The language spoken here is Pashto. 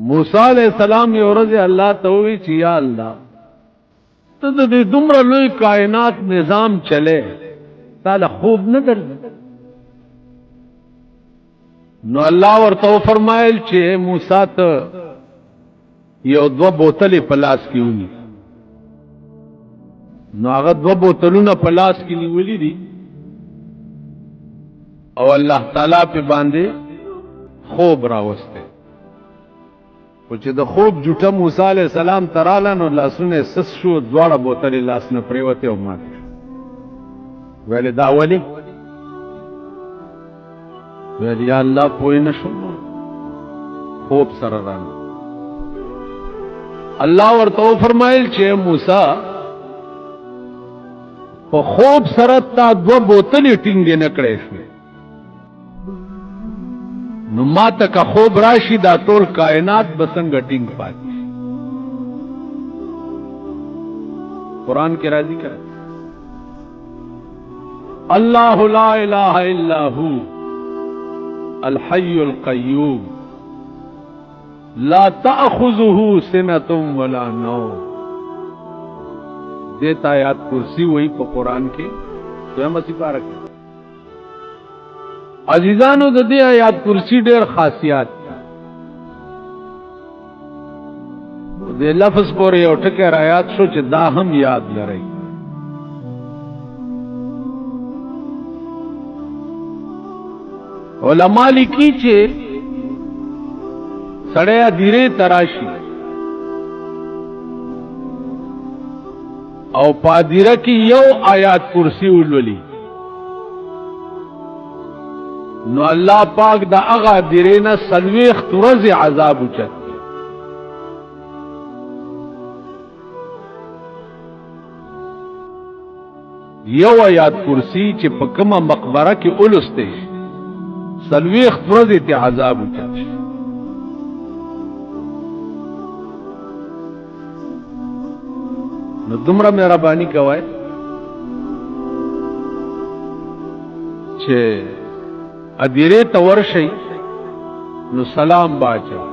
موسی علیہ السلام یو ورځ الله ته وی چې یا الله ته د دومره لوی کائنات نظام چلے تعالی خوب نه درځي نو الله ورته فرمایل چې موسی ته یو دو بوتلې پلاس کیونی نو هغه دو بوتلونه پلاس کې نیولې دي او الله تعالی په باندې خوب راوسته او چې د خوب جوټه موسی علیہ السلام تراله نو لاسونه سس شو دواړه بوتلې لاس نه پریوته او مات ویل دا ولی ویل یا الله پوی نشو خوب سره رانه الله ورته فرمایل چې موسی په خوب سره تا دو بوتلې ټینګې نه کړې شوې نو ما ته که خوب راشي دا ټول کائنات بسنګ ټینګ پاتې قرآن کې راځي کړه الله لا اله الا هو الحي القيوم لا تأخذه سنة ولا نوم دیتا آیات کرسی وہی پا قرآن کے تو ہم اسی پارک عزیزانو دا دی آیات کرسی دیر خاصیات دے لفظ پوری او ٹکر آیات شو چھ دا ہم یاد لرئی علماء لکی چھ سڑیا دیرے تراشی او پادیره کی یو آیات کرسی ولولی نو الله پاک دا اغا دیرینا سلویخ ترز عذاب اچت یو آیات کرسی چه پکم مقبره کی اولسته سلویخ ترز تی عذاب اچت نو دمرا مهربانی کوای چې ادیره تور شي نو سلام باچو